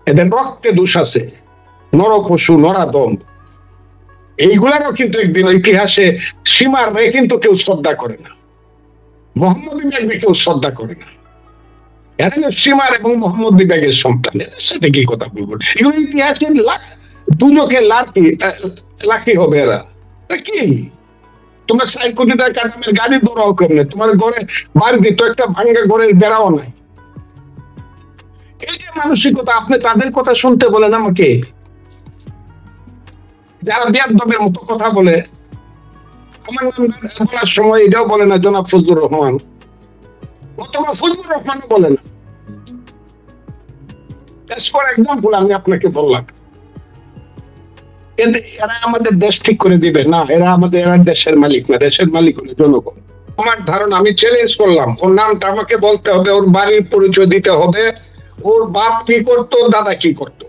এদের রক্তে দোষ আছে, নরপশু, নরাদম, এইগুলারও কিন্তু একদিন ইতিহাসে সীমার কিন্তু কেউ শ্রদ্ধা করে না, মোহাম্মদ বিবেককে কেউ শ্রদ্ধা করে না। এরা সীমার এবং মোহাম্মদ বিবেকের সন্তান, এদের সাথে কি কথা বলবো? এগুলো ইতিহাসের দুজকে লাকি হবে। এরা কি তোমরা ৬০ কোটি টাকা দামের গাড়ি দৌড়াও কেমনে? তোমার ঘরে বাড়িতে তো একটা ভাঙ্গা ঘরের বেড়াও নাই। এই যে মানসিকতা, আপনি তাদের কথা শুনতে বলেন আমাকে, যারা বেয়াদবের মতো কথা বলে। আমার নাম বলার সময় এটাও বলে না জনাব ফজলুর রহমান, অথবা ফজলুর রহমানও বলে না। এক্সাম্পল আমি আপনাকে বললাম, এরা আমাদের দেশ ঠিক করে দিবে না, এরা দেশের মালিক না, দেশের মালিক হলে জনগণ। আমার ধারণা, আমি চ্যালেঞ্জ করলাম, ওর নামটা আমাকে বলতে হবে, ওর বাড়ির পরিচয় দিতে হবে, ওর বাপ কি করতো, দাদা কি করতো,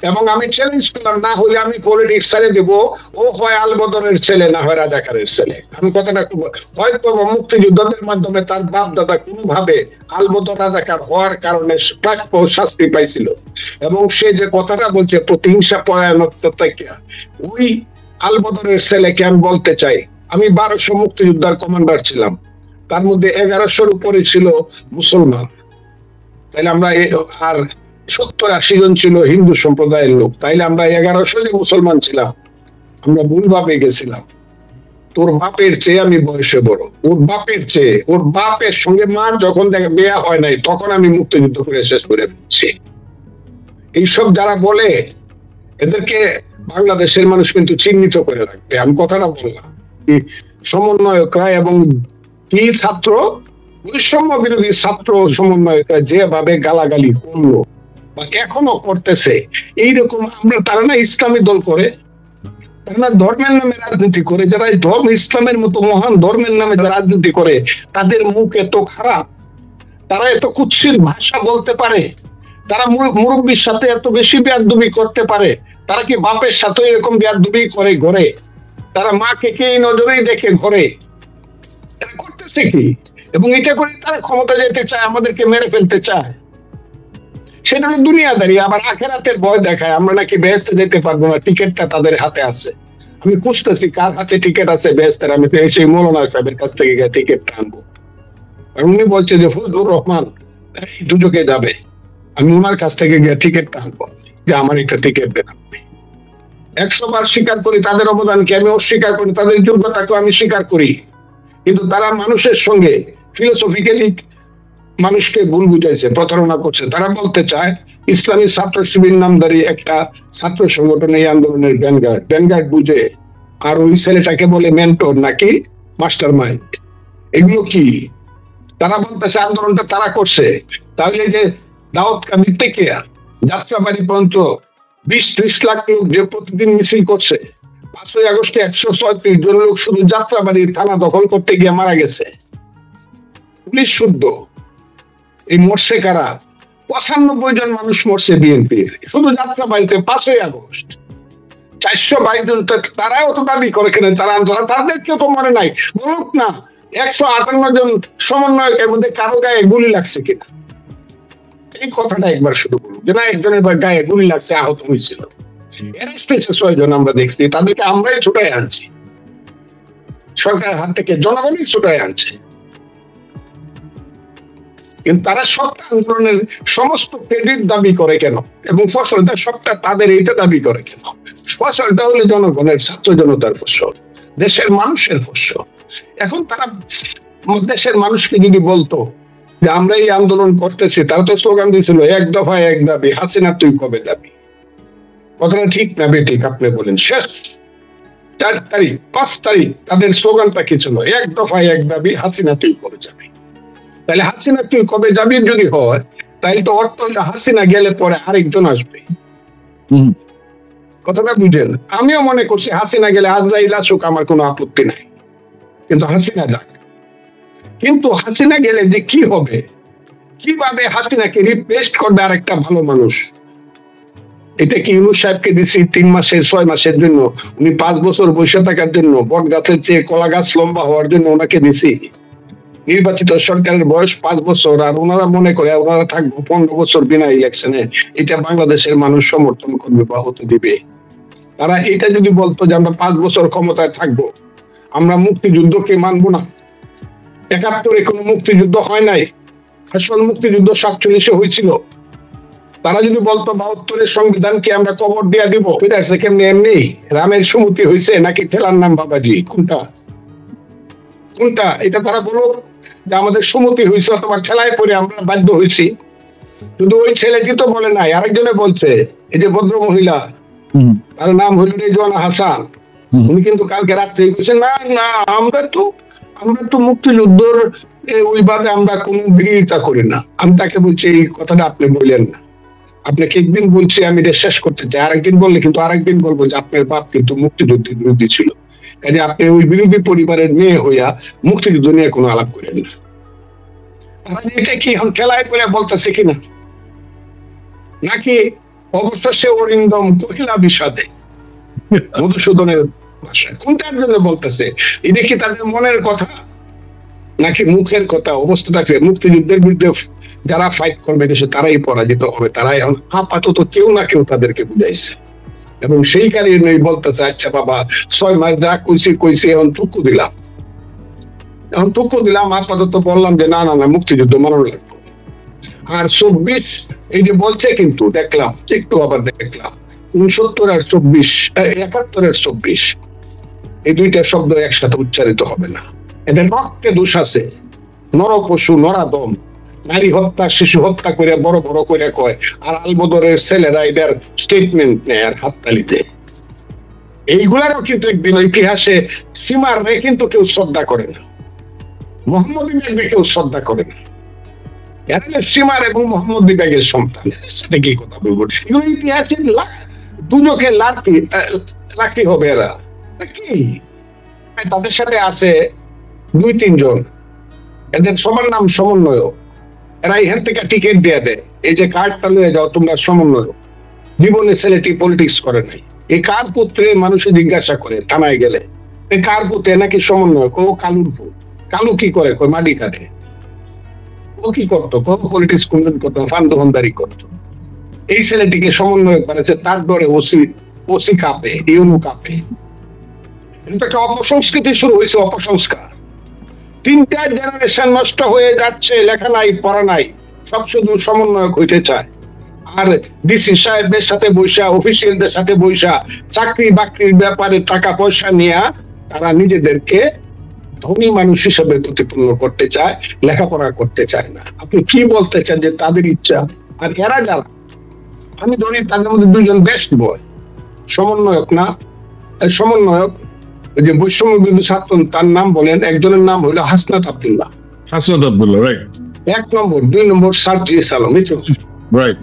এবং আমি চ্যালেঞ্জ করলাম, না হলে আমি পলিটিক্স ছেড়ে দেবো। ও হয় আলবদরের ছেলে, না হয় রাজাকারের ছেলে। আমি কথাটা হয়তো মুক্তিযুদ্ধের মাধ্যমে তার বাপ দাদা কোনোভাবে আলবদর রাজাকার হওয়ার কারণে প্রাপ্য শাস্তি পাইছিল, এবং সে যে কথাটা বলছে প্রতিহিংসা পরায়ণতা থেকে, ওই আলবদরের ছেলেকে আমি বলতে চাই, আমি ১২০০ মুক্তিযোদ্ধার কমান্ডার ছিলাম, তার মধ্যে ১১০০-র উপরে ছিল মুসলমান, তাইলে আমরা আর ৭০-৮০ জন ছিল হিন্দু সম্প্রদায়ের লোক, তাইলে আমরা ১১০০ জন মুসলমান ছিলাম। আমরা ভুলভাবে গেছিলাম। তোর বাপের চেয়ে আমি বয়সে বড়, ওর বাপের চেয়ে, ওর বাপের সঙ্গে মার যখন দেখে বিয়ে হয় নাই, তখন আমি মুক্তিযুদ্ধ করে শেষ করে ফেলছি। এইসব যারা বলে, এদেরকে বাংলাদেশের মানুষ কিন্তু চিহ্নিত করে রাখবে। আমি কথাটা বললাম, সমন্বয়করা এবং কি ছাত্র, বৈষম্য বিরোধী ছাত্র সমন্বয়করা যেভাবে গালাগালি করলো বা এখনো করতেছে, এইরকম আমরা, তারা না ইসলামী দল করে, তারা না ধর্মের নামে রাজনীতি করে, যারা ধর্ম ইসলামের মতো মহান ধর্মের নামে রাজনীতি করে, তাদের মুখ এত খারাপ, তারা এত কুৎসিত ভাষা বলতে পারে, তারা মুরব্বীর সাথে এত বেশি বেয়াদবি করতে পারে, তারা কি বাপের সাথে এরকম বেয়াদবি করে ঘরে? তারা মাকে কে এই নজরেই দেখে ঘরে? এটা করতেছে কি? এবং এটা করে তারা ক্ষমতা যেতে চায়, আমাদেরকে মেরে ফেলতে চায়। সেটা হলো দুনিয়াদারি। আবার আখেরাতের ভয় দেখায়, আমরা নাকি বেহেশতে যেতে পারবো না, টিকিটটা তাদের হাতে আছে। আমি খুঁজতেছি কার হাতে টিকিট আছে বেহেশতের, আমি তো সেই মৌলানা সাহেবের কাছ থেকে গিয়ে টিকিটটা আনবো। আর উনি বলছে যে ফজলুর রহমান দুজকে যাবে, আমি ওনার কাছ থেকে গিয়ে টিকিটটা আনবো, যে আমার একটা টিকিট দেন। ১০০ বার স্বীকার করি তাদের অবদানকে, আমি অস্বীকার করি তাদের যোগ্যতাকে, আমি স্বীকার করি, কিন্তু তারা মানুষের সঙ্গে ফিলোসফিক্যালি মানুষকে ভুল বুঝাইছে, প্রতারণা করছে। তারা বলতে চায় ইসলামী ছাত্র শিবির নামধারী একটা ছাত্র সংগঠন এই আন্দোলনের ভ্যানগার্ড বুঝে, আর ওই ছেলেটাকে বলে মেন্টর নাকি মাস্টার মাইন্ড। এগুলো কি? তারা বলতেছে আন্দোলনটা তারা করছে, তাহলে যে দাউদ কাদির থেকে যাত্রাবাড়ি পর্যন্ত ২০-৩০ লাখ লোক যে প্রতিদিন মিছিল করছে, ৫ই আগস্টে ১৩৬ জন লোক শুধু যাত্রাবাড়ির থানা দখল করতে গিয়ে মারা গেছে। পুলিশ শুদ্ধ। এই মরছে কারা? ৯৫ জন মানুষ মরছে বিএনপির শুধু যাত্রাবাড়িতে ৫ই আগস্ট। ৪২২ জন, তারাও তো দাবি করে কেন তারা আন্দোলন, তাদের কেউ তো মরে নাই। বলুক না ১৫৮ জন সমন্বয়কের মধ্যে কারো গায়ে গুলি লাগছে কিনা, এই কথাটা একবার শুধু বলুন, যে না একজনের গায়ে গুলি লাগছে, আহত হয়েছিল। এর ৬ জন আমরা দেখছি, তাদেরকে আমরাই ছুটাই আনছি, সরকারের হাত থেকে জনগণই ছুটাই আনছে। কিন্তু তারা সবটা আন্দোলনের সমস্ত ক্রেডিট দাবি করে কেন, এবং ফসলটা সবটা তাদের এইটা দাবি করে কেন? ফসলটা হলে জনগণের, ছাত্র জনতার ফসল, দেশের মানুষের ফসল। এখন তারা দেশের মানুষকে যদি বলতো যে আমরা এই আন্দোলন করতেছি, তারা তো স্লোগান দিয়েছিল ১ দফায় ১ দাবি, হাসিনা তুই কবে দাবি। কথাটা ঠিক না বেঠিক আপনি বলেন? শেষ ৪ তারিখ ৫ তারিখ তাদের স্লোগানটা কি ছিল? ১ দফায় ১ দাবি, হাসিনা তুই কবে যাবি। তাহলে হাসিনা তুই কবে যাবি যদি হয়, তাহলে তো অর্থ হাসিনা গেলে পরে আরেকজন আসবে। কথাটা বুঝেন? আমিও মনে করছি হাসিনা গেলে আজরাইল আসুক, আমার কোনো আপত্তি নাই, কিন্তু হাসিনা যাক। কিন্তু হাসিনা গেলে যে কি হবে, কিভাবে হাসিনাকে রিপ্লেস করবে আরেকটা ভালো মানুষ? এটা কি ইউনূস সাহেবকে দিছি ৩ মাসের ৬ মাসের জন্য? উনি ৫ বছর বসে থাকার জন্য, বট গাছের চেয়ে কলা গাছ লম্বা হওয়ার জন্য ওনাকে দিছি? নির্বাচিত সরকারের বয়স 5 বছর, আর ওনারা মনে করে ওনারা থাকবো 15 বছর বিনা ইলেকশনে, এটা বাংলাদেশের মানুষ সমর্থন করবে বা হতে দিবে? তারা এটা যদি বলতো যে আমরা 5 বছর ক্ষমতায় থাকবো, আমরা মুক্তিযুদ্ধকে মানবো না, 71-এ কোনো মুক্তিযুদ্ধ হয় নাই, আসল মুক্তিযুদ্ধ 47-এ হয়েছিল, তারা যদি বলতো 72-এর সংবিধানকে আমরা কবর দিয়া দিব, এটা কেমনি? এমনি রামের সুমতি হয়েছে নাকি ঠেলার নাম বাবাজি? কোনটা কোনটা? এটা তারা বলুক যে আমাদের সুমতি হয়েছে অথবা ঠেলায় পড়ে আমরা বাধ্য হয়েছি। শুধু ওই ছেলেটি তো বলে নাই, আরেকজনে বলছে, এই যে ভদ্র মহিলা, তার নাম হইল রেজওয়ানা হাসান, উনি কিন্তু কালকে রাত্রে বলছে না না আমরা তো মুক্তিযুদ্ধর ওইভাবে আমরা কোনো বিরোধিতা করি না। আমি তাকে বলছি এই কথাটা আপনি বললেন না, আপনাকে একদিন বলছি আমি এটা শেষ করতে চাই, আরেকদিন বললে কিন্তু আরেকদিন বলবো যে আপনার বাপ কিন্তু মুক্তিযুদ্ধের বিরোধী ছিল, কাজে আপনি ওই বিরোধী পরিবারের মেয়ে হইয়া মুক্তিযুদ্ধ নিয়ে কোনো আলাপ করেন না। এটা কি এখন খেলায় করে বলতেছে কিনা, নাকি অবশেষে অরিন্দম কহিলা বিষাদে মধুসূদনের ভাষায় কোনটার জন্য বলতেছে? এটা কি তাদের মনের কথা নাকি মুখের কথা? অবস্থাটা মুক্তিযুদ্ধের বিরুদ্ধে যারা ফাইট করবে দেশে তারাই পরাজিত হবে, তারাই এখন আপাতত কেউ না কেউ তাদেরকে বুঝাইছে, এবং সেই কারণে বলতেছে আচ্ছা বাবা 6 মাস যা কইছি এখন টুকু দিলাম, আপাতত বললাম যে না না না মুক্তিযুদ্ধ মানানো লাগবে। আর 24 এই যে বলছে, কিন্তু দেখলাম একটু আবার দেখলাম 69 আর 24, 71 আর 24 এই দুইটা শব্দ একসাথে উচ্চারিত হবে না, এদের রক্তে দোষ আছে, নরপশু নরাদম, নারী হত্যা শিশু হত্যা করে বড় বড় করে কয়, আর আলবদরের ছেলেরা এদের স্টেটমেন্ট নেয় আর হাততালি দেয়। এইগুলারও কিন্তু একদিন ইতিহাসে সীমার রে কিন্তু কেউ শ্রদ্ধা করে না, মোহাম্মদ বিবেককে কেউ শ্রদ্ধা করে না, এরা সীমার এবং মোহাম্মদ বিবেকের সন্তান, সাথে কি কথা বলবো? এগুলো ইতিহাসের দুজকে লাঠি হবে এরা কি? তাদের সাথে আছে 2-3 জন, এদের সবার নাম সমন্বয়, এরা এখান থেকে টিকিট দিয়ে দেয়, এই যে কার্ডটা লয়ে যাও তোমরা সমন্বয়। জীবনে ছেলেটি পলিটিক্স করে নাই, এই কার পুত্রে মানুষে জিজ্ঞাসা করে থানায় গেলে, এই কার পুত্রে নাকি সমন্বয়, ও কালুর পুত, কালু কি করে, মাটি কাটে, ও কি করতো, পলিটিক্স করতো, ফান্দহন্দারি করতো। এই ছেলেটিকে সমন্বয় করেছে, তার ডরে ওসি কাঁপে, ইউনু কাঁপে। একটা অপসংস্কৃতি শুরু হয়েছে, অপসংস্কার। 3টা জেনারেশন নষ্ট হয়ে যাচ্ছে, লেখা নাই পড়া নাই, সব শুধু সমন্বয়ক হইতে চায়। আর ডিসি সাহেবের সাথে বৈশা, অফিসিয়ালদের সাথে বৈশা চাকরি বাকরির ব্যাপারে টাকা পয়সা নিয়ে তারা নিজেদেরকে ধনী মানুষ হিসেবে প্রতিপন্ন করতে চায়, লেখাপড়া করতে চায় না। আপনি কি বলতে চান যে তাদের ইচ্ছা? আর এরা যারা, আমি ধরি তাদের মধ্যে 2জন বেস্ট বয়, সমন্বয়ক না, সমন্বয়ক যে বৈষম্য বিরোধী ছাত্র, তার নাম বলেন, একজনের নাম হইলো হাসনাত আব্দুল্লাহ, রাইট, 1 নম্বর, 2 নম্বর সার্জিস আলম, রাইট,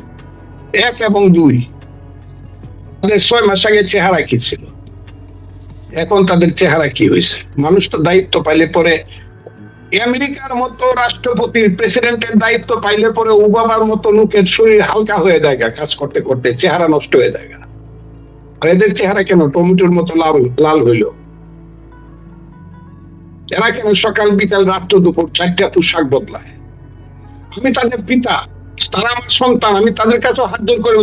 1 এবং 2 তাদের 6 মাস আগে চেহারা কি ছিল, এখন তাদের চেহারা কি হয়েছে? মানুষ তো দায়িত্ব পাইলে পরে, আমেরিকার মতো রাষ্ট্রপতির প্রেসিডেন্টের দায়িত্ব পাইলে পরে ওবামার মতো লোকের শরীর হালকা হয়ে যায়, কাজ করতে করতে চেহারা নষ্ট হয়ে যায়। আর এদের চেহারা কেন টমেটোর মতো লাল হইল? এরা কেন সকাল বিকাল রাত্র দুপুর 4টা পোশাক বদলায়? আমি তাদের পিতা, তারা আমার সন্তান, আমি তাদের কাছে হাত জোর করে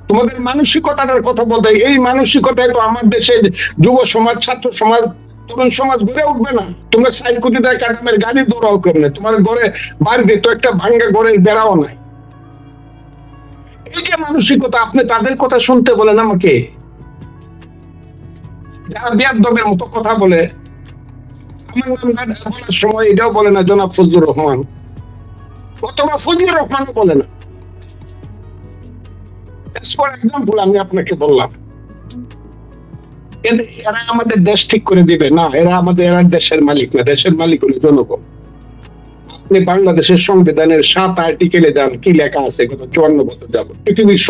তোমাদের মানসিকতার কথা বলতে, এই মানসিকতায় তো আমার দেশে যুব সমাজ, ছাত্র সমাজ, তরুণ সমাজ গড়ে উঠবে না। তোমরা 60 কোটি টাকা দামের গাড়ি দৌড়াও কেমনে? তোমার ঘরে বাড়িতে তো একটা ভাঙ্গা ঘরের বেড়াও নাই। এই যে মানসিকতা, আপনি তাদের কথা শুনতে বলেন আমাকে, যারা বেয়াদবের মতো কথা বলে। আমার নাম বলার সময় এটাও বলে না জনাব ফজলুর রহমান, অথবা ফজলুর রহমানও বলে না। এক্সাম্পল আমি আপনাকে বললাম, এরা আমাদের দেশ ঠিক করে দিবে না, এরা দেশের মালিক না, দেশের মালিক হলো জনগণ। আপনি বাংলাদেশের সংবিধানের 7 আর্টিকেলে যান, কি লেখা আছে? গত 54 বছর যাবত পৃথিবীর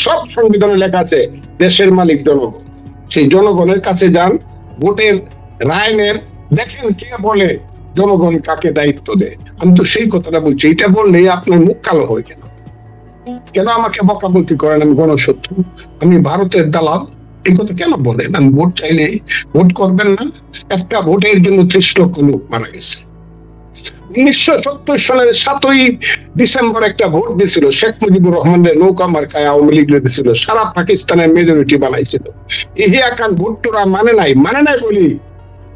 সব সংবিধানে লেখা আছে দেশের মালিক জনগণ। সেই জনগণের কাছে যান, ভোটের রায় নেন, দেখেন কে বলে জনগণ কাকে দায়িত্ব দেয়। আমি তো সেই কথাটা বলছি, এটা বললে আপনার মুখ কালো হয় কেন? কেন আমাকে বকাবকি করেন? আমি গণশত্রু, আমি ভারতের দালাল, এই কথা কেন বলেন? আমি ভোট চাইলে ভোট করবেন না? একটা ভোটের জন্য 30 লক্ষ লোক মারা গেছে। 1970 সালের 7ই ডিসেম্বর একটা ভোট দিছিল, শেখ মুজিবুর রহমানের নৌকা মার্কায় আওয়ামী লীগ দিছিল, সারা পাকিস্তানের মেজরিটি বানাইছিল। ইহিয়া খান ভুট্টোরা মানে নাই বলি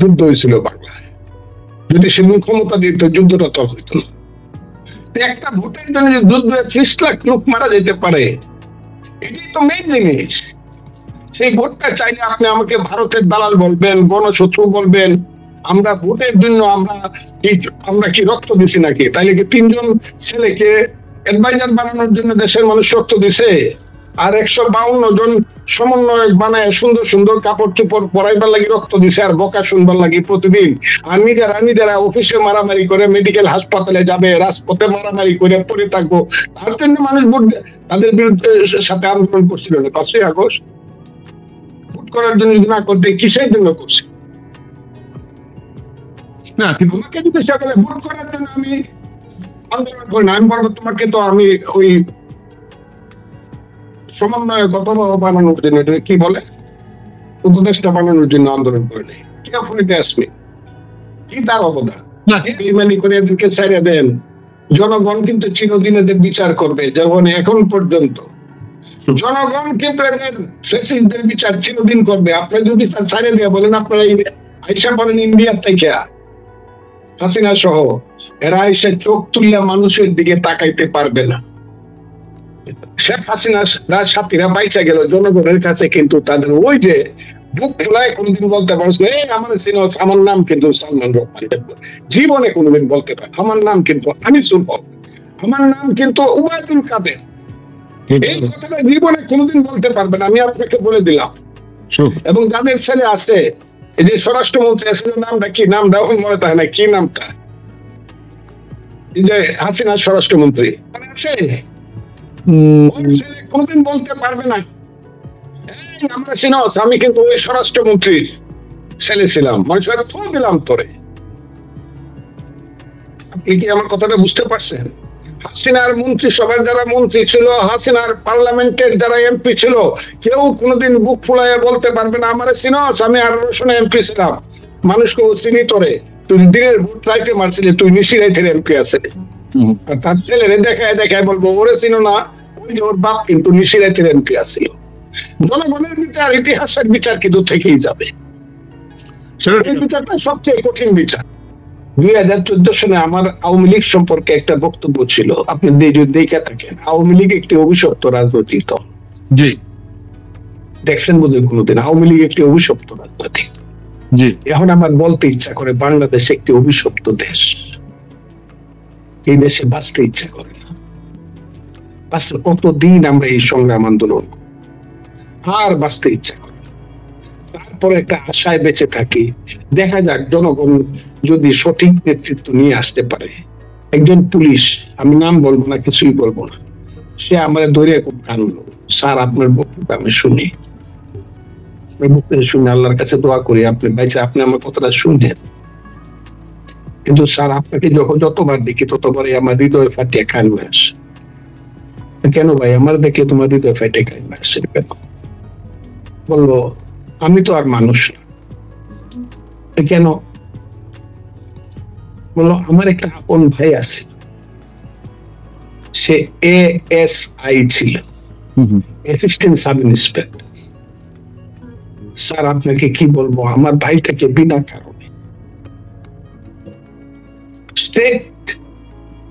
যুদ্ধ হয়েছিল বাংলায়। যদি সে ক্ষমতা দিত যুদ্ধটা তো হইতো না। একটা ভোটের জন্য যুদ্ধ 30 লাখ লোক মারা যেতে পারে, এটাই তো মেইন জিনিস। সেই ভোটটা চাইলে আপনি আমাকে ভারতের দালাল বলবেন, গণশত্রু বলবেন, আমরা ভোটের জন্য আমরা কি রক্ত দিছি নাকি? তাইলে কি 3 জন ছেলেকে অ্যাডভাইজার বানানোর জন্য দেশের মানুষ রক্ত দিছে, আর 152 জন সমন্বয়ক বানায় সুন্দর সুন্দর কাপড় চোপড় পরাইবার লাগি রক্ত দিছে, আর বকা শুনবার লাগি প্রতিদিন। আর নিজেরা অফিসে মারামারি করে, মেডিকেল হাসপাতালে যাবে, রাজপথে মারামারি করে পড়ে থাকবো, তার জন্য মানুষ ভোট তাদের বিরুদ্ধে সাথে আন্দোলন করছিল না 5ই আগস্ট। ভোট করার জন্য না করতে কিসের জন্য করছে? না, কিন্তু তোমাকে যদি সকালে ভোট করার জন্য আমি আন্দোলন করি না, আমি বলবো তোমাকে তো আমি ওই সমন্বয় বানানোর জন্য, কি বলে, উপদেষ্টা বানানোর জন্য আন্দোলন করে নেই। কেয়ারফুলিতে আসবে কি তার অবদান? বেইমানি করে এদেরকে ছেড়ে দেন। জনগণ কিন্তু চিরদিন এদের বিচার করবে, যেমন এখন পর্যন্ত জনগণ কিন্তু এদের ফ্যাসিস্টদের বিচার চিরদিন করবে। আপনি যদি ছেড়ে দিয়ে বলেন আপনারা আইসা বলেন ইন্ডিয়ার থেকে হাসিনা সহ, এরা এসে চোখ তুললে মানুষের দিকে তাকাইতে পারবে না। শেখ হাসিনা সাথীরা বাইচা গেল জনগণের কাছে, কিন্তু তাদের ওই যে বুক ফুলায় কোনদিন বলতে পারছে আমার সিনস, আমার নাম কিন্তু সালমান রহমান, জীবনে কোনদিন বলতে পারে আমার নাম কিন্তু আনিসুল হক, আমার নাম কিন্তু উবায়দুল কাদের, এই কথাটা জীবনে কোনদিন বলতে পারবে না। আমি আপনাকে বলে দিলাম। এবং যাদের ছেলে আছে, এই যে স্বরাষ্ট্রমন্ত্রী আছে, নামটা কি, নামটা মনে থাকে না, কি নামটা, এই যে হাসিনার স্বরাষ্ট্রমন্ত্রী আছে, কোনদিন বলতে পারবে না আমরা সিনস, আমি কিন্তু ওই স্বরাষ্ট্রমন্ত্রীর ছেলে ছিলাম, মানুষের ফোন দিলাম তোরে। আপনি কি আমার কথাটা বুঝতে পারছেন? হাসিনার মন্ত্রিসভার যারা মন্ত্রী ছিল, হাসিনার পার্লামেন্টের যারা এমপি ছিল, কেউ কোনোদিন বুক ফুলাইয়া বলতে পারবে না আমার সিনস, আমি 18 সনে এমপি ছিলাম, মানুষকে চিনি তোরে, তুই দিনের ভোট রাইতে মারছিলি, তুই নিশি রাইতের এমপি আছে। আর তার ছেলেরে দেখায় বলবো ওরে চিনো না, ওই যে ওর বাপ কিন্তু নিশি রাইতের এমপি আছিল। জনগণের বিচার, ইতিহাসের বিচার কিন্তু থেকেই যাবে। এই বিচারটা সবচেয়ে কঠিন বিচার। 2014 সালে আমার আওয়ামী লীগ সম্পর্কে একটা বক্তব্য ছিল, আপনি যদি দেখে থাকেন, আওয়ামী লীগ একটি অভিশপ্ত রাজনৈতিক দল। জি, দেখছেন বোধহয় কোনোদিন? আওয়ামী লীগ একটি অভিশপ্ত রাজনৈতিক দল। জি, এখন আমার বলতে ইচ্ছা করে বাংলাদেশ একটি অভিশপ্ত দেশ, এই দেশে বাঁচতে ইচ্ছা করে না। কতদিন আমরা এই সংগ্রাম আন্দোলন আর বাঁচতে ইচ্ছা করে, তারপরে একটা আশায় বেঁচে থাকি, দেখা যাক জনগণ যদি সঠিক নেতৃত্ব নিয়ে আসতে পারে। একজন পুলিশ, আমি নাম বলবো না, কিছুই বলবো না, সে আমার ধরে খুব কানলো, স্যার আপনার বক্তব্য আমি শুনি, বক্তব্য শুনে আল্লাহর কাছে দোয়া করি আপনি ভাইসা আপনি আমার কথাটা শুনেন, কিন্তু স্যার আপনাকে যতবার দেখি ততবারই আমার হৃদয় ফাটিয়ে কান্না আসে। কেন ভাই, আমার দেখলে তোমার হৃদয় ফাটিয়ে কান্না আসে কেন? বললো আমি তো আর মানুষ না। কেন? বললো আমার একটা আপন ভাই আছে, সে ASI ছিল, অ্যাসিস্ট্যান্ট সাব ইন্সপেক্টর। স্যার আপনাকে কি বলবো, আমার ভাইটাকে বিনা কারণে স্ট্রেট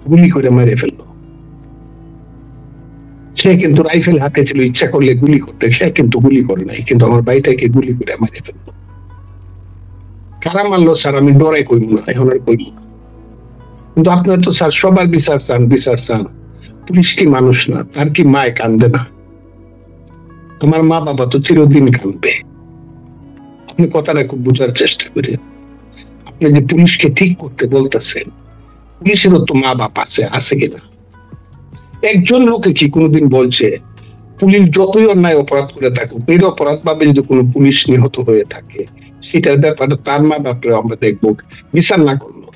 গুলি করে মেরে ফেললো। সে কিন্তু রাইফেল হাতে ছিল, ইচ্ছা করলে গুলি করতে, সে কিন্তু গুলি করে নাই, কিন্তু আমার ভাইটাকে গুলি করে মেরে ফেললো। কারা মারলো স্যার আমি ডরাই কইব না, এখন আর কইব না। কিন্তু আপনার তো স্যার সবার বিচার চান, পুলিশ কি মানুষ না? তার কি মায় কান্দে না? আমার মা বাবা তো চিরদিন কাঁদবে। আপনি কথাটা খুব বোঝার চেষ্টা করেন। আপনি যে পুলিশকে ঠিক করতে বলতেছেন, পুলিশেরও তো মা বাপ আছে কিনা? একজন লোকে কি কোনোদিন বলছে পুলিশ যতই অন্যায় অপরাধ করে থাকুক, নিরপরাধ ভাবে যদি কোনো পুলিশ নিহত হয়ে থাকে, সেটার ব্যাপারে তার মা বাপরে আমরা দেখবো বিচার না করলো?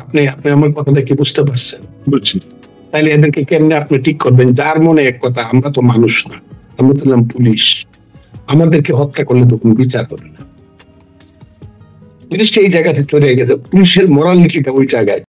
আপনি আমার কথাটা কি বুঝতে পারছেন? বুঝছি। তাইলে এদেরকে কেমনে আপনি ঠিক করবেন? যার মনে এক কথা, আমরা তো মানুষ না, আমরা তো পুলিশ, আমাদেরকে হত্যা করলে তো কোনো বিচার করে না। জিনিসটা এই জায়গাতে চলে গেছে, পুলিশের মোরালিটিটা ওই জায়গায়।